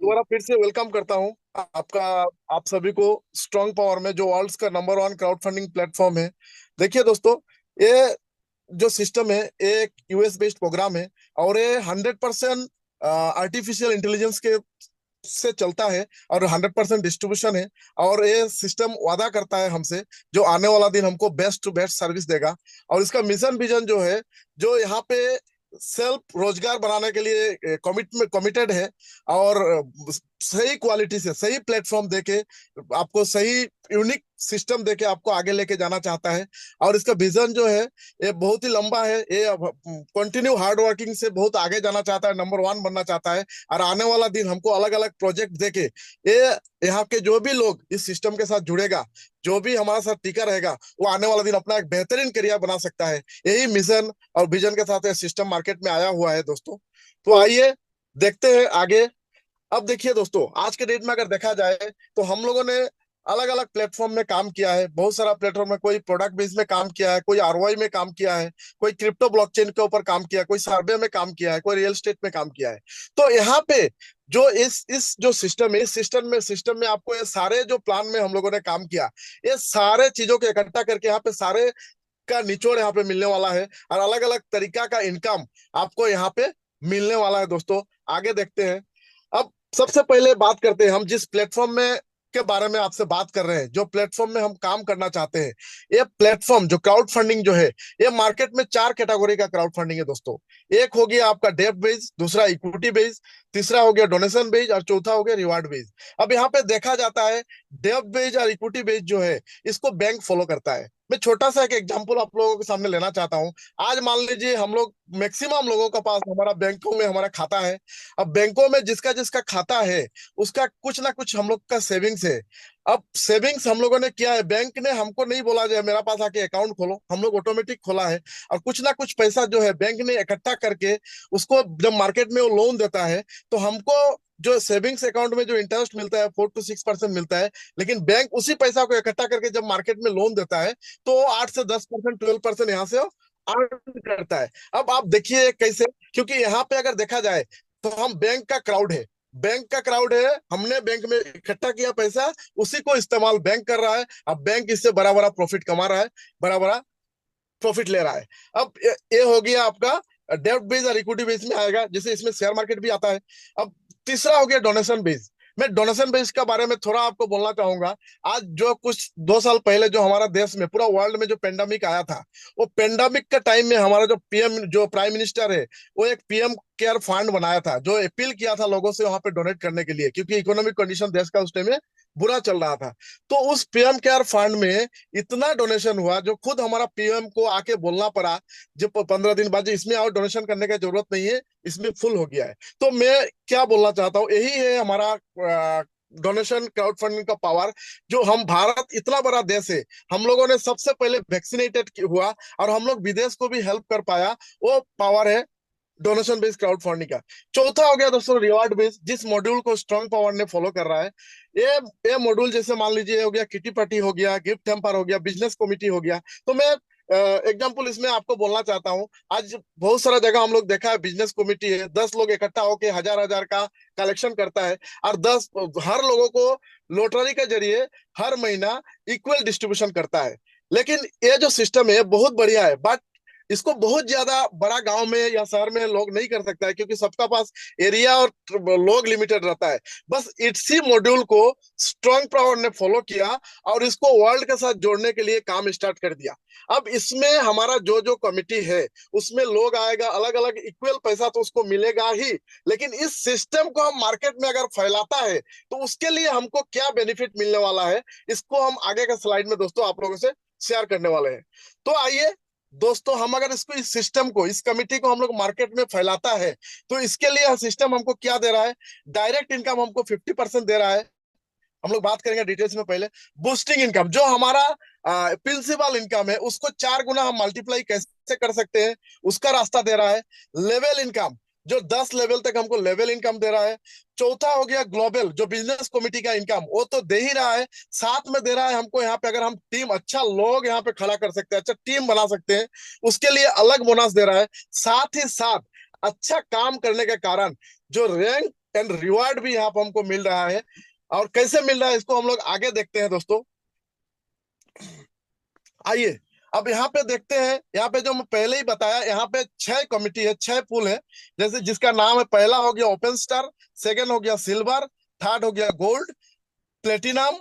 दोबारा फिर से वेलकम करता हूँ आपका, आप सभी को स्ट्रॉन्ग पावर में, जो वर्ल्ड का number one crowd funding platform है। देखिए दोस्तों, ये जो सिस्टम है ये एक यूएस बेस्ड प्रोग्राम है, और ये 100% आर्टिफिशियल इंटेलिजेंस के से चलता है, और 100% डिस्ट्रीब्यूशन है। और ये सिस्टम वादा करता है हमसे, जो आने वाला दिन हमको बेस्ट टू बेस्ट सर्विस देगा। और इसका मिशन विजन जो है, जो यहाँ पे सेल्फ रोजगार बनाने के लिए कमिटेड है, और सही क्वालिटी से सही प्लेटफॉर्म देके आपको सही यूनिक सिस्टम देके आपको आगे लेके जाना चाहता है। और इसका विजन जो है ये बहुत ही लंबा है। ये कंटिन्यू हार्ड वर्किंग से बहुत आगे जाना चाहता है, नंबर वन बनना चाहता है। और आने वाला दिन हमको अलग अलग प्रोजेक्ट देके ये यहाँ के जो भी लोग इस सिस्टम के साथ जुड़ेगा, जो भी हमारे साथ टिका रहेगा, वो आने वाला दिन अपना एक बेहतरीन करियर बना सकता है। यही मिशन और विजन के साथ ये सिस्टम मार्केट में आया हुआ है दोस्तों। तो आइए देखते हैं आगे। अब देखिए दोस्तों, आज के डेट में अगर देखा जाए तो हम लोगों ने अलग अलग प्लेटफॉर्म में काम किया है। बहुत सारा प्लेटफॉर्म में, कोई प्रोडक्ट बेस में काम किया है, कोई आरओआई में काम किया है, कोई क्रिप्टो ब्लॉकचेन के ऊपर काम किया है, कोई सर्वे में काम किया है, कोई रियल एस्टेट में काम किया है। तो यहाँ पे जो इस जो सिस्टम है, इस सिस्टम में आपको ये सारे जो प्लान में हम लोगों ने काम किया, ये सारे चीजों को इकट्ठा करके यहाँ पे सारे का निचोड़ यहाँ पे मिलने वाला है। और अलग अलग तरीका का इनकम आपको यहाँ पे मिलने वाला है दोस्तों। आगे देखते हैं। अब सबसे पहले बात करते हैं हम जिस प्लेटफॉर्म में के बारे में आपसे बात कर रहे हैं, जो प्लेटफॉर्म में हम काम करना चाहते हैं। ये प्लेटफॉर्म जो क्राउड फंडिंग जो है, ये मार्केट में 4 कैटेगरी का क्राउड फंडिंग है दोस्तों। एक हो गया आपका डेट बेस्ड, दूसरा इक्विटी बेस्ड, तीसरा हो गया डोनेशन बेस्ड, और चौथा हो गया रिवार्ड बेस्ड। अब यहाँ पे देखा जाता है, डेट बेस्ड और इक्विटी बेस्ड जो है, इसको बैंक फॉलो करता है। मैं छोटा सा एक एग्जांपल आप लोगों के सामने लेना चाहता हूँ। आज मान लीजिए हम लोग, मैक्सिमम लोगों का पास हमारा बैंकों में हमारा खाता है। अब बैंकों में जिसका जिसका खाता है, उसका कुछ ना कुछ हम लोग का सेविंग्स है। अब सेविंग्स हम लोगों ने किया है, बैंक ने हमको नहीं बोला जो मेरा पास आके अकाउंट खोलो, हम लोग ऑटोमेटिक खोला है। और कुछ ना कुछ पैसा जो है बैंक ने इकट्ठा करके, उसको जब मार्केट में वो लोन देता है, तो हमको जो सेविंग्स अकाउंट में जो इंटरेस्ट मिलता है 4 to 6% मिलता है। लेकिन बैंक उसी पैसा को इकट्ठा करके जब मार्केट में लोन देता है, तो 8 से 10%, 12% यहाँ से अर्न करता है। अब आप देखिए कैसे, क्योंकि यहाँ पे अगर देखा जाए तो हम बैंक का क्राउड है, बैंक का क्राउड है, हमने बैंक में इकट्ठा किया पैसा, उसी को इस्तेमाल बैंक कर रहा है। अब बैंक इससे बड़ा बड़ा प्रॉफिट कमा रहा है, बड़ा बड़ा प्रॉफिट ले रहा है। अब ये हो गया आपका डेब्ट बेस और इक्विटी बेस में आएगा, जैसे इसमें शेयर मार्केट भी आता है। अब तीसरा हो गया डोनेशन बेस। मैं डोनेशन बेस के बारे में थोड़ा आपको बोलना चाहूंगा। आज जो कुछ 2 साल पहले जो हमारा देश में, पूरा वर्ल्ड में जो पेंडेमिक आया था, वो पेंडेमिक के टाइम में हमारा जो पीएम, जो प्राइम मिनिस्टर है, वो एक पीएम केयर फंड बनाया था, जो अपील किया था लोगों से वहां पे डोनेट करने के लिए, क्योंकि इकोनॉमिक कंडीशन देश का उस टाइम में बुरा चल रहा था। तो उस पीएम केयर फंड में इतना डोनेशन हुआ, जो खुद हमारा पीएम को आके बोलना पड़ा, जब 15 दिन बाद, इसमें और डोनेशन करने की जरूरत नहीं है, इसमें फुल हो गया है। तो मैं क्या बोलना चाहता हूँ, यही है हमारा डोनेशन क्राउड फंडिंग का पावर। जो हम, भारत इतना बड़ा देश है, हम लोगों ने सबसे पहले वैक्सीनेटेड हुआ, और हम लोग विदेश को भी हेल्प कर पाया, वो पावर है डोनेशन बेस्ड क्राउड फंडिंग का। चौथा हो गया दोस्तों रिवार्ड बेस्ड, जिस मॉड्यूल को स्ट्रॉन्ग पावर ने फॉलो कर रहा है। ये ये मॉड्यूल जैसे मान लीजिए हो गया किटी पार्टी, हो गया गिफ्ट हैम्पर, हो गया बिजनेस कमिटी, हो गया। तो मैं एग्जाम्पल इसमें आपको बोलना चाहता हूँ। आज बहुत सारा जगह हम लोग देखा है, बिजनेस कमिटी है, 10 लोग इकट्ठा होकर हजार हजार का कलेक्शन करता है, और 10 हर लोगों को लॉटरी के जरिए हर महीना इक्वल डिस्ट्रीब्यूशन करता है। लेकिन ये जो सिस्टम है बहुत बढ़िया है, बट इसको बहुत ज्यादा बड़ा गांव में या शहर में लोग नहीं कर सकता है, क्योंकि सबका पास एरिया और लोग लिमिटेड रहता है। बस इसी मॉड्यूल को स्ट्रॉन्ग पावर ने फॉलो किया, और इसको वर्ल्ड के साथ जोड़ने के लिए काम स्टार्ट कर दिया। अब इसमें हमारा जो जो कमिटी है, उसमें लोग आएगा, अलग अलग इक्वल पैसा तो उसको मिलेगा ही। लेकिन इस सिस्टम को हम मार्केट में अगर फैलाता है, तो उसके लिए हमको क्या बेनिफिट मिलने वाला है, इसको हम आगे के स्लाइड में दोस्तों आप लोगों से शेयर करने वाले हैं। तो आइए दोस्तों, हम अगर इसको, इस सिस्टम को, इस कमिटी को हम लोग मार्केट में फैलाता है, तो इसके लिए सिस्टम हमको क्या दे रहा है। डायरेक्ट इनकम हमको 50% दे रहा है। हम लोग बात करेंगे डिटेल्स में। पहले बूस्टिंग इनकम, जो हमारा प्रिंसिपल इनकम है, उसको 4 गुना हम मल्टीप्लाई कैसे कर सकते हैं, उसका रास्ता दे रहा है। लेवल इनकम, जो 10 लेवल तक हमको लेवल इनकम दे रहा है। चौथा हो गया ग्लोबल, जो बिजनेस कमिटी का इनकम, वो तो दे ही रहा है, साथ में दे रहा है हमको यहाँ पे, अगर हम टीम, अच्छा लोग यहाँ पे खड़ा कर सकते हैं, अच्छा टीम बना सकते हैं, उसके लिए अलग बोनस दे रहा है। साथ ही साथ अच्छा काम करने के कारण जो रैंक एंड रिवार्ड भी यहाँ पर हमको मिल रहा है। और कैसे मिल रहा है इसको हम लोग आगे देखते हैं दोस्तों। आइए अब यहाँ पे देखते हैं। यहाँ पे जो मैं पहले ही बताया, यहाँ पे 6 कमिटी है, 6 पूल है। जैसे जिसका नाम है, पहला हो गया ओपन स्टार, सेकेंड हो गया सिल्वर, थर्ड हो गया गोल्ड, प्लेटिनम,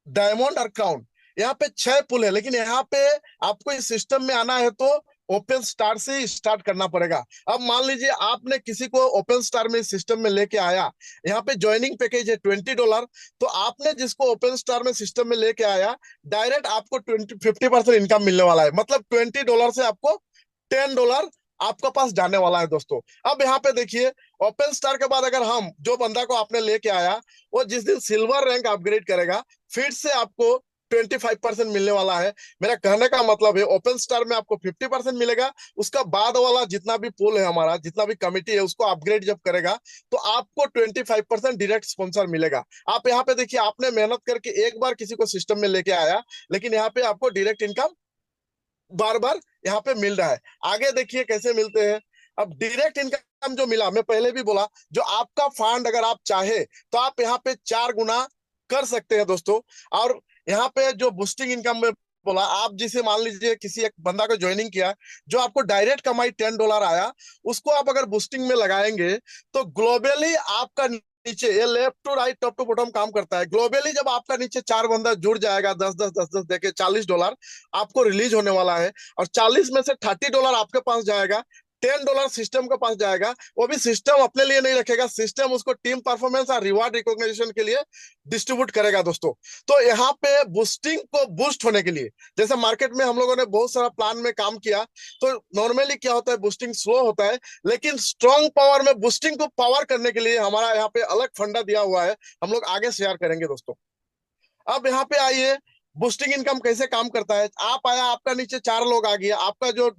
डायमंड और क्राउन। यहाँ पे 6 पुल है, लेकिन यहाँ पे आपको इस सिस्टम में आना है तो ओपन स्टार से ही स्टार्ट करना पड़ेगा। अब मान लीजिए आपने किसी को ओपन स्टार में इस सिस्टम में लेके आया, यहाँ पे ज्वाइनिंग पैकेज है $20। तो आपने जिसको ओपन स्टार में सिस्टम में लेके आया, डायरेक्ट आपको 50% इनकम मिलने वाला है। मतलब $20 से आपको $10 आपके पास जाने वाला है दोस्तों। अब यहाँ पे देखिए, ओपन स्टार के बाद अगर हम जो बंदा को आपने लेके आया, वो जिस दिन सिल्वर रैंक अपग्रेड करेगा, फिर से आपको 25% मिलने वाला है। मेरा कहने का मतलब है, ओपन स्टार में आपको 50% मिलेगा। उसका बाद वाला जितना भी पूल है हमारा, जितना भी कमिटी है, उसको अपग्रेड जब करेगा तो आपको 25% डायरेक्ट स्पॉन्सर मिलेगा। आप यहाँ पे देखिए, आपने मेहनत करके एक बार किसी को सिस्टम में लेके आया, लेकिन यहाँ पे आपको डायरेक्ट इनकम बार बार यहाँ पे मिल रहा है। आगे देखिए कैसे मिलते हैं। अब डायरेक्ट इनकम जो मिला, मैं पहले भी बोला, जो आपका फंड अगर आप चाहे तो आप यहाँ पे 4 गुना कर सकते हैं दोस्तों। और यहाँ पे जो बूस्टिंग इनकम में बोला, आप जिसे मान लीजिए किसी एक बंदा को ज्वाइनिंग किया, जो आपको डायरेक्ट कमाई $10 आया, उसको आप अगर बूस्टिंग में लगाएंगे तो ग्लोबली आपका नीचे, ये left to right top to bottom काम करता है। ग्लोबली जब आपका नीचे 4 बंदा जुड़ जाएगा, 10 10 10 10 देके $40 आपको रिलीज होने वाला है। और 40 में से $30 आपके पास जाएगा, $10 सिस्टम के पास जाएगा। वो भी सिस्टम अपने लिए नहीं रखेगा, सिस्टम उसको टीम परफॉर्मेंस और रिवार्ड रिकॉग्निशन के लिए डिस्ट्रीब्यूट करेगा दोस्तों। तो यहाँ पे बूस्टिंग को बूस्ट होने के लिए, जैसे मार्केट में हम लोगों ने बहुत सारा प्लान में काम किया, तो नॉर्मली क्या होता है, बूस्टिंग स्लो होता है। लेकिन स्ट्रॉन्ग पावर में बूस्टिंग को पावर करने के लिए हमारा यहाँ पे अलग फंडा दिया हुआ है, हम लोग आगे शेयर करेंगे दोस्तों। अब यहाँ पे आइए, बूस्टिंग इनकम कैसे काम करता है। आप आया, आपका नीचे 4 लोग आ गया, आपका जो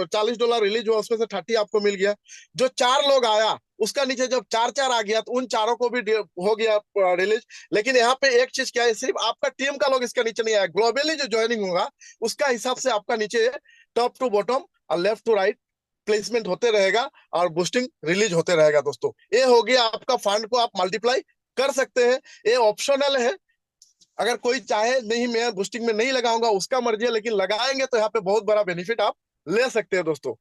$40 रिलीज हुआ उसमें से 30 आपको मिल गया। जो 4 लोग आया, उसका नीचे जब 4 4 आ गया, तो उन चारों को भी हो गया रिलीज। लेकिन यहाँ पे एक चीज क्या है, सिर्फ आपका टीम का लोग इसका नीचे नहीं आया, ग्लोबली जो ज्वाइनिंग होगा उसका हिसाब से आपका नीचे टॉप टू बॉटम और लेफ्ट टू राइट प्लेसमेंट होते रहेगा और बूस्टिंग रिलीज होते रहेगा दोस्तों। ये हो गया आपका फंड को आप मल्टीप्लाई कर सकते हैं। ये ऑप्शनल है, अगर कोई चाहे नहीं मैं बूस्टिंग में नहीं लगाऊंगा, उसका मर्जी है, लेकिन लगाएंगे तो यहाँ पे बहुत बड़ा बेनिफिट आप ले सकते हैं दोस्तों।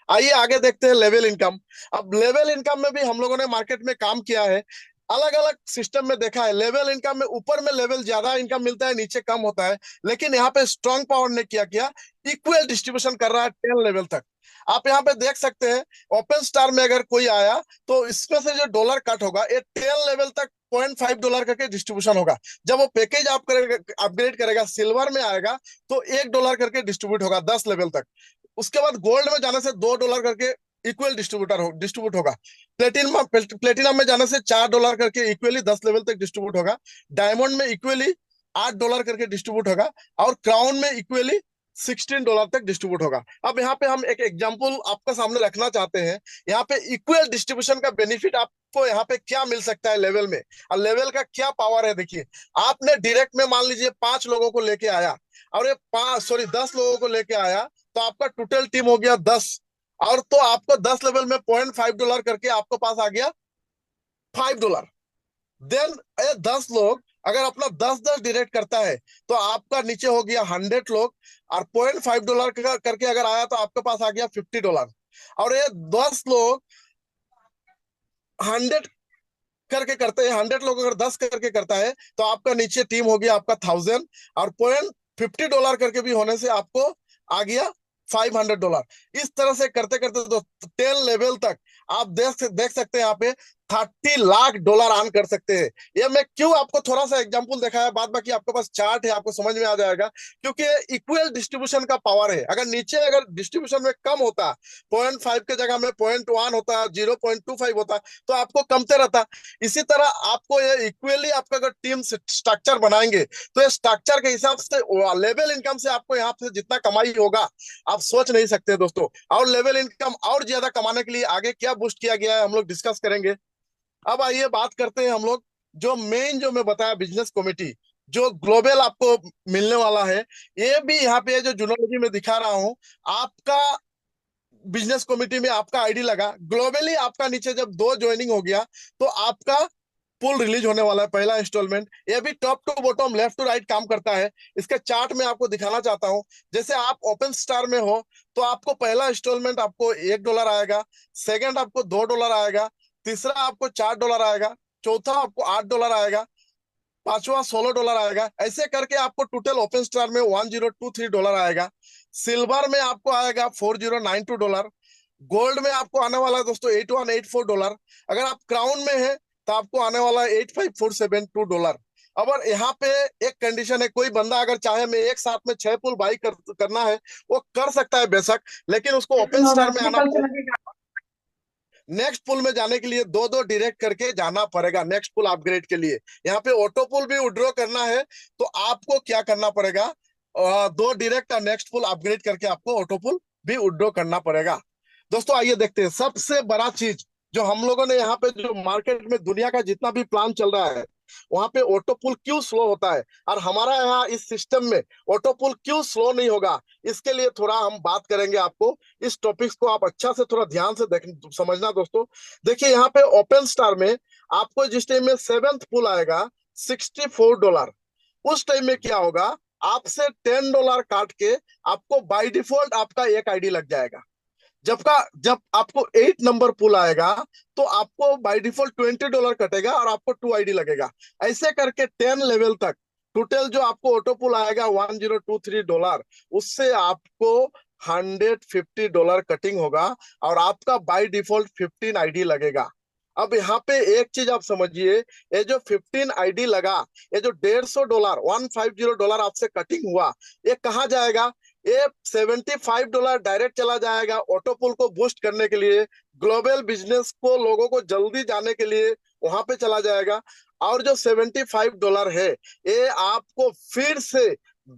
आइए आगे देखते हैं लेवल इनकम। अब लेवल इनकम में भी हम लोगों ने मार्केट में काम किया है, अलग अलग सिस्टम में देखा है। लेवल इनकम में ऊपर में लेवल ज्यादा इनकम मिलता है, नीचे कम होता है। लेकिन यहाँ पे स्ट्रॉन्ग पावर ने क्या किया, इक्वल डिस्ट्रीब्यूशन कर रहा है 10 लेवल तक। आप यहाँ पे देख सकते हैं, ओपन स्टार में अगर कोई आया तो इसमें से जो डॉलर कट होगा, ये 10 लेवल तक $0.5 करके डिस्ट्रीब्यूशन होगा। जब वो पैकेज आप करेगा, अपग्रेड करेगा, सिल्वर में आएगा तो $1 करके डिस्ट्रीब्यूट होगा 10 लेवल तक। उसके बाद गोल्ड में जाने से $2 करके इक्वल डिस्ट्रीब्यूट होगा। प्लेटिनम में जाने से $4 करके इक्वली 10 लेवल तक डिस्ट्रीब्यूट होगा। डायमंड में इक्वली $8 करके डिस्ट्रीब्यूट होगा। और क्राउन में इक्वली $16 तक डिस्ट्रीब्यूट होगा। अब यहाँ पे हम एक एग्जांपल आपका सामने रखना चाहते हैं। यहाँ पे इक्वल डिस्ट्रीब्यूशन का बेनिफिट आपको यहाँ पे क्या मिल सकता है लेवल में, और लेवल का क्या पावर है। देखिए, आपने डायरेक्ट में मान लीजिए 5 लोगों को लेके आया, और ये 10 लोगों को लेके आया, तो आपका टोटल टीम हो गया 10। और तो आपको 10 लेवल में $0.5 करके आपके पास आ गया $5। देन 10 लोग अगर अपना 10 10 डायरेक्ट करता है, तो आपका नीचे हो गया 100 लोग, और $0.5 करके अगर आया तो आपके पास आ गया $50। और ये 10 लोग 100 करके करते हैं, 100 लोग अगर 10 करके करता है, तो आपका नीचे टीम हो गया आपका 1000। और $50 करके भी होने से आपको आ गया $500। इस तरह से करते करते तो 10 लेवल तक आप देख सकते हैं, यहाँ पे $30 लाख अर्न कर सकते हैं। ये मैं क्यों आपको थोड़ा सा एग्जांपल दिखाया, बाद बाकी आपके पास चार्ट है, आपको समझ में आ जाएगा। क्योंकि इक्वल डिस्ट्रीब्यूशन का पावर है। अगर नीचे अगर डिस्ट्रीब्यूशन में कम होता, 0.5 के जगह में 0.1 होता, 0.25 होता, तो आपको कमते रहता। इसी तरह आपको ये इक्वली आपका अगर टीम स्ट्रक्चर बनाएंगे, तो ये स्ट्रक्चर के हिसाब से लेवल इनकम से आपको यहाँ पे जितना कमाई होगा आप सोच नहीं सकते दोस्तों। और लेवल इनकम और ज्यादा कमाने के लिए आगे क्या बूस्ट किया गया है, हम लोग डिस्कस करेंगे। अब आइए बात करते हैं हम लोग, जो मेन जो मैं बताया बिजनेस कमिटी, जो ग्लोबल आपको मिलने वाला है, ये भी यहाँ पे जो जूनोलॉजी में दिखा रहा हूँ आपका, बिजनेस कमिटी में आपका आईडी लगा, ग्लोबली आपका नीचे जब 2 ज्वाइनिंग हो गया तो आपका पुल रिलीज होने वाला है, पहला इंस्टॉलमेंट। ये भी top to bottom, left to right काम करता है। इसके चार्ट में आपको दिखाना चाहता हूं। जैसे आप ओपन स्टार में हो तो आपको पहला इंस्टॉलमेंट आपको $1 आएगा, सेकंड आपको $2 आएगा, तीसरा आपको $4 आएगा, चौथा आपको $8 आएगा, पांचवा $16 आएगा। ऐसे करके आपको टोटल ओपन स्टार में $1023 आएगा। सिल्वर में आपको आएगा $4092। गोल्ड में आपको आने वाला है दोस्तों $8184। अगर आप क्राउन में है तो आपको आने वाला है $85472। अब यहाँ पे एक कंडीशन है, कोई बंदा अगर चाहे मैं एक साथ में 6 पुल बाई करना है, वो कर सकता है बेशक, लेकिन उसको लेकिन ओपन वो स्टार में मंथली आना कल से पड़ेगा। लगेगा। नेक्स्ट पुल में जाने के लिए दो दो डायरेक्ट करके जाना पड़ेगा, नेक्स्ट पुल अपग्रेड के लिए। यहाँ पे ऑटो पुल भी विड्रॉ करना है तो आपको क्या करना पड़ेगा, दो डायरेक्ट और नेक्स्ट पुल अपग्रेड करके आपको ऑटो पुल भी विड्रॉ करना पड़ेगा। दोस्तों आइए देखते हैं सबसे बड़ा चीज जो हम लोगों ने यहाँ पे, जो मार्केट में दुनिया का जितना भी प्लान चल रहा है वहां पे ऑटो पुल क्यों स्लो होता है, और हमारा यहाँ इस सिस्टम में ऑटो पुल क्यों स्लो नहीं होगा, इसके लिए थोड़ा हम बात करेंगे। आपको इस टॉपिक्स को आप अच्छा से थोड़ा ध्यान से देख समझना दोस्तों। देखिए यहाँ पे ओपन स्टार में आपको जिस टाइम में 7th पुल आएगा $64, उस टाइम में क्या होगा, आपसे $10 काट के आपको बाय डिफॉल्ट आपका एक आईडी लग जाएगा। जब आपको 8 नंबर पुल आएगा तो आपको बाय डिफॉल्ट $20 कटेगा और आपको 2 आईडी लगेगा। ऐसे करके 10 लेवल तक टोटल जो आपको ऑटो पुल आएगा $1023, उससे आपको $150 कटिंग होगा और आपका बाय डिफॉल्ट 15 आईडी लगेगा। अब यहाँ पे एक चीज आप समझिए, ये जो 15 आईडी लगा, ये जो $150 $150 आपसे कटिंग हुआ, ये कहाँ जाएगा, ये $75 डायरेक्ट चला जाएगा ऑटो पुल को बूस्ट करने के लिए, ग्लोबल बिजनेस को लोगों को जल्दी जाने के लिए वहां पे चला जाएगा। और जो $75 है ये आपको फिर से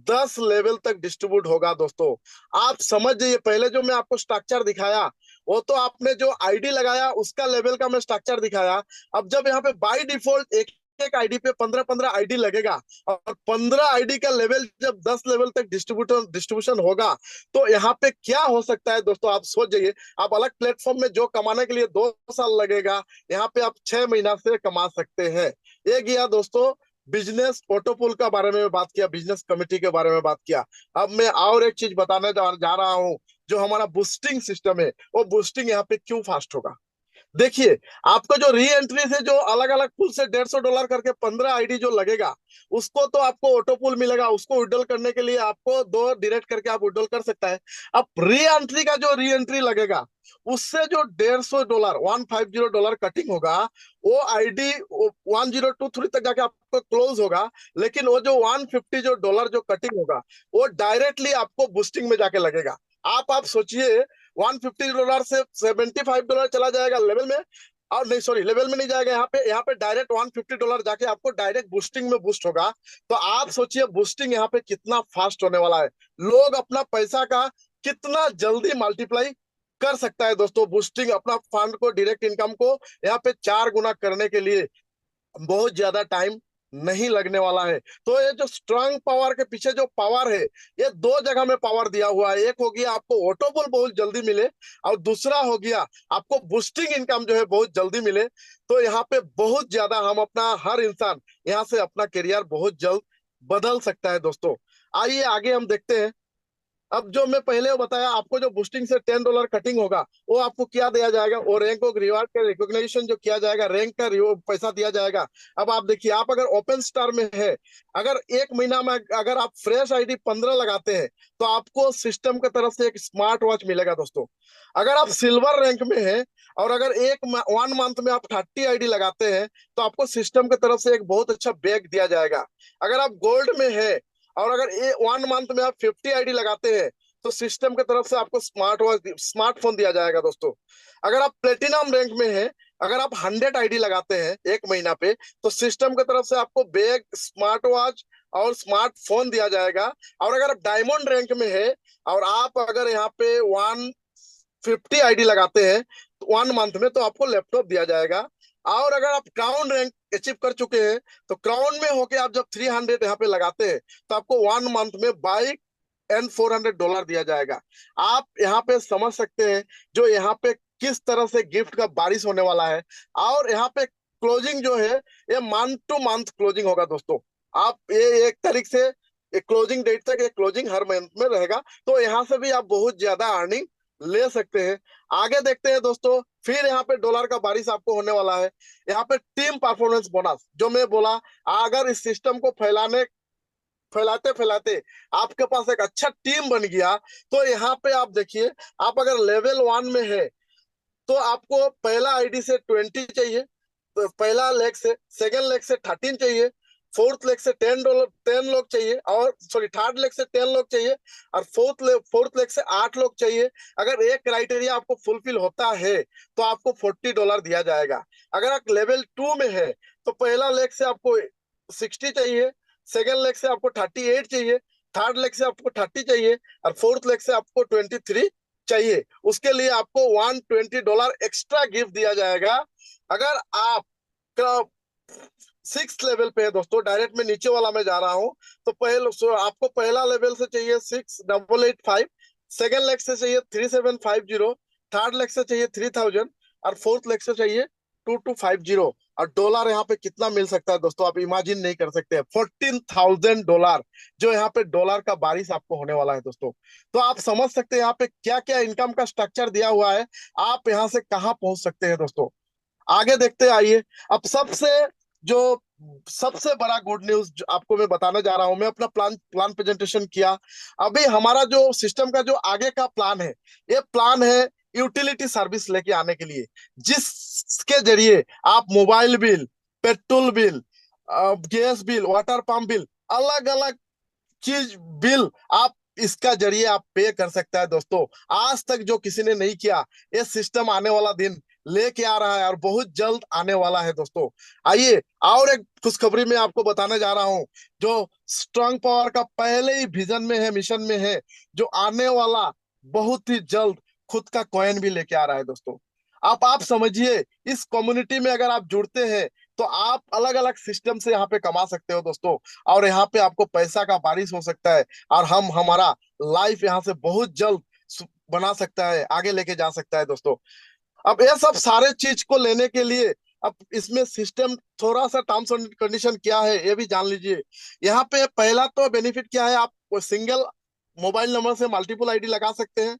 10 लेवल तक डिस्ट्रीब्यूट होगा दोस्तों। आप समझ जाइए, पहले जो मैं आपको स्ट्रक्चर दिखाया वो तो आपने जो आईडी लगाया उसका लेवल का मैं स्ट्रक्चर दिखाया। अब जब यहाँ पे बाय डिफॉल्ट एक एक आईडी पे 15-15 आईडी लगेगा और 15 आईडी का लेवल जब 10 लेवल तक डिस्ट्रीब्यूशन होगा तो यहाँ पे क्या हो सकता है दोस्तों, आप सोच जाइए। आप अलग प्लेटफॉर्म में जो कमाने के लिए 2 साल लगेगा, यहाँ पे आप 6 महीना से कमा सकते हैं। ये गया दोस्तों बिजनेस ऑटो पुल का बारे में बात किया, बिजनेस कमिटी के बारे में बात किया। अब मैं और एक चीज बताने जा रहा हूँ, जो हमारा बूस्टिंग सिस्टम है वो बूस्टिंग यहाँ पे क्यों फास्ट होगा। देखिए, आपको जो री एंट्री से जो अलग अलग पुल से $150 करके 15 आईडी जो लगेगा, उसको तो आपको ऑटो पुल मिलेगा, उसको विड्रॉल करने के लिए आपको दो डायरेक्ट करके आप विड्रॉल कर सकता है। अब री एंट्री का जो री एंट्री लगेगा, उससे जो $150 $150 कटिंग होगा, वो आईडी 1023 तक जाके आपको क्लोज होगा। लेकिन वो जो 150 जो डॉलर जो कटिंग होगा, वो डायरेक्टली आपको बूस्टिंग में जाके लगेगा। आप सोचिए, $150 से $75 चला जाएगा लेवल में, और नहीं सॉरी लेवल में नहीं जाएगा, यहाँ पे डायरेक्ट $150 जाके आपको डायरेक्ट बूस्टिंग में बूस्ट होगा। तो आप सोचिए बूस्टिंग यहाँ पे कितना फास्ट होने वाला है, लोग अपना पैसा का कितना जल्दी मल्टीप्लाई कर सकता है दोस्तों। बूस्टिंग अपना फंड को, डायरेक्ट इनकम को यहाँ पे 4 गुना करने के लिए बहुत ज्यादा टाइम नहीं लगने वाला है। तो ये जो स्ट्रांग पावर के पीछे जो पावर है, ये 2 जगह में पावर दिया हुआ है। एक हो गया आपको ऑटो पुल बहुत जल्दी मिले, और दूसरा हो गया आपको बूस्टिंग इनकम जो है बहुत जल्दी मिले। तो यहाँ पे बहुत ज्यादा हम अपना, हर इंसान यहाँ से अपना करियर बहुत जल्द बदल सकता है दोस्तों। आइए आगे हम देखते हैं। अब जो मैं पहले बताया आपको, जो बूस्टिंग से $10 कटिंग होगा, वो आपको क्या दिया जाएगा, वो रैंक ऑफ रिवार्ड का रिकॉग्निशन जो किया जाएगा, रैंक का पैसा दिया जाएगा। अब आप देखिए, आप अगर ओपन स्टार में है, अगर 1 महीना में अगर आप फ्रेश आईडी 15 लगाते हैं तो आपको सिस्टम की तरफ से एक स्मार्ट वॉच मिलेगा दोस्तों। अगर आप सिल्वर रैंक में है और अगर 1 मंथ में आप 30 आईडी लगाते हैं तो आपको सिस्टम की तरफ से एक बहुत अच्छा बैग दिया जाएगा। अगर आप गोल्ड में है और अगर 1 मंथ में आप 50 आईडी लगाते हैं तो सिस्टम की तरफ से आपको स्मार्टफोन दिया जाएगा दोस्तों। अगर आप प्लेटिनम रैंक में हैं, अगर आप 100 आईडी लगाते हैं 1 महीना पे, तो सिस्टम की तरफ से आपको बैग, स्मार्ट वॉच और स्मार्टफोन दिया जाएगा। और अगर आप डायमंड रैंक में है और आप अगर यहाँ पे 150 आईडी लगाते हैं 1 मंथ में, तो आपको लैपटॉप दिया जाएगा। और अगर आप क्राउन रैंक अचीव कर चुके हैं तो क्राउन में होके आप जब 300 यहाँ पे लगाते हैं तो आपको 1 मंथ में बाइक एंड $400 दिया जाएगा। आप यहाँ पे समझ सकते हैं जो यहाँ पे किस तरह से गिफ्ट का बारिश होने वाला है। और यहाँ पे क्लोजिंग जो है ये मंथ टू मंथ क्लोजिंग होगा दोस्तों। आप ये 1 तारीख से क्लोजिंग डेट तक ये क्लोजिंग हर मंथ में रहेगा, तो यहाँ से भी आप बहुत ज्यादा अर्निंग ले सकते हैं। आगे देखते हैं दोस्तों, फिर यहाँ पे डॉलर का बारिश आपको होने वाला है। यहाँ पे टीम परफॉर्मेंस बोनस जो मैं बोला, अगर इस सिस्टम को फैलाते फैलाते आपके पास एक अच्छा टीम बन गया, तो यहाँ पे आप देखिए, आप अगर लेवल 1 में है तो आपको पहला आईडी से 20 चाहिए, तो पहला लेग से, सेकंड लेग से 13 चाहिए, फोर्थ लेग से 10 लोग चाहिए, और सॉरी थर्ड लेग से 10 लोग चाहिए, और फोर्थ लेग से 8 लोग चाहिए। अगर एक क्राइटेरिया आपको फुलफिल होता है तो आपको $40 दिया जाएगा। अगर आप लेवल 2 में है तो पहला लेग से आपको 60 चाहिए, सेकेंड लेग से आपको 38 चाहिए, थर्ड लेग से आपको 30 चाहिए, और फोर्थ लेग से आपको 23 चाहिए। उसके लिए आपको $120 एक्स्ट्रा गिफ्ट दिया जाएगा। अगर आप का 6 लेवल पे है दोस्तों, डायरेक्ट मैं नीचे वाला में जा रहा हूँ, तो आपको पहला लेवल से चाहिए 6885, सेकेंड लेग से चाहिए 3750, थर्ड लेग से चाहिए 3000, और फोर्थ लेग से चाहिए 2250। और डॉलर यहाँ पे कितना मिल सकता है दोस्तों, आप इमेजिन नहीं कर सकते। $14,000 जो यहाँ पे डॉलर का बारिश आपको होने वाला है दोस्तों। तो आप समझ सकते हैं यहाँ पे क्या क्या इनकम का स्ट्रक्चर दिया हुआ है, आप यहाँ से कहाँ पहुंच सकते हैं दोस्तों। आगे देखते हैं, आइए। अब जो सबसे बड़ा गुड न्यूज आपको मैं बताने जा रहा हूं, मैं अपना प्लान प्लान प्रेजेंटेशन किया। अभी हमारा जो सिस्टम का जो आगे का प्लान है, ये प्लान है यूटिलिटी सर्विस लेके आने के लिए, जिसके जरिए आप mobile bill, petrol bill, gas bill, water pump bill, अलग अलग चीज बिल आप इसका जरिए आप पे कर सकता है दोस्तों। आज तक जो किसी ने नहीं किया, ये सिस्टम आने वाला दिन लेके आ रहा है और बहुत जल्द आने वाला है दोस्तों। आइए, और एक खुशखबरी मैं आपको बताने जा रहा हूं, जो स्ट्रांग पावर का पहले ही विजन में है, मिशन में है, जो आने वाला बहुत ही जल्द खुद का कॉइन भी लेके आ रहा है दोस्तों। आप समझिए, इस कम्युनिटी में अगर आप जुड़ते हैं तो आप अलग अलग सिस्टम से यहाँ पे कमा सकते हो दोस्तों, और यहाँ पे आपको पैसा का बारिश हो सकता है, और हम हमारा लाइफ यहाँ से बहुत जल्द बना सकता है, आगे लेके जा सकता है दोस्तों। अब ये सब सारे चीज को लेने के लिए, अब इसमें सिस्टम थोड़ा सा टर्म्स एंड कंडीशन क्या है ये भी जान लीजिए। यहाँ पे पहला तो बेनिफिट क्या है, आप सिंगल मोबाइल नंबर से मल्टीपल आईडी लगा सकते हैं।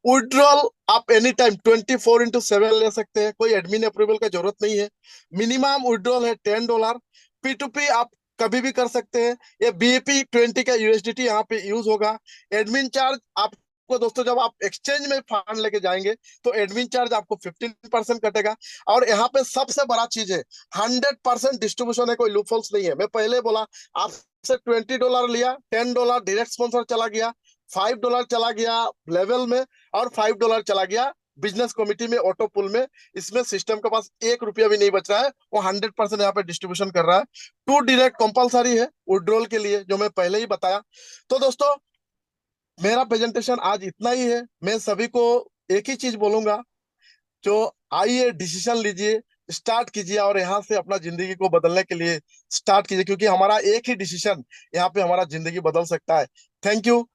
विड्रॉल आप एनी टाइम 24x7 ले सकते हैं, कोई एडमिन अप्रूवल का जरूरत नहीं है। मिनिमम विड्रॉल है $10। P2P आप कभी भी कर सकते हैं। ये BEP20 का USDT यहाँ पे यूज होगा। एडमिन चार्ज आपको दोस्तों, जब आप एक्सचेंज में फंड लेके जाएंगे तो एडमिन चार्ज आपको 15% कटेगा। और यहाँ पे सबसे बड़ा चीज है, 100% डिस्ट्रीब्यूशन है, कोई लूपहोल्स नहीं है। मैं पहले बोला, आपसे $20 लिया, $10 डायरेक्ट स्पॉन्सर चला गया, $5 चला गया लेवल में, और $5 चला गया बिजनेस कमिटी में, ऑटो पुल में। इसमें सिस्टम के पास $1 भी नहीं बच रहा है, वो 100% यहाँ पे डिस्ट्रीब्यूशन कर रहा है। टू डायरेक्ट कंपलसरी है विड्रॉल के लिए, जो मैं पहले ही बताया। तो दोस्तों, मेरा प्रेजेंटेशन आज इतना ही है। मैं सभी को एक ही चीज बोलूंगा, जो आइए डिसीजन लीजिए, स्टार्ट कीजिए, और यहाँ से अपना जिंदगी को बदलने के लिए स्टार्ट कीजिए, क्योंकि हमारा एक ही डिसीजन यहाँ पे हमारा जिंदगी बदल सकता है। Thank you.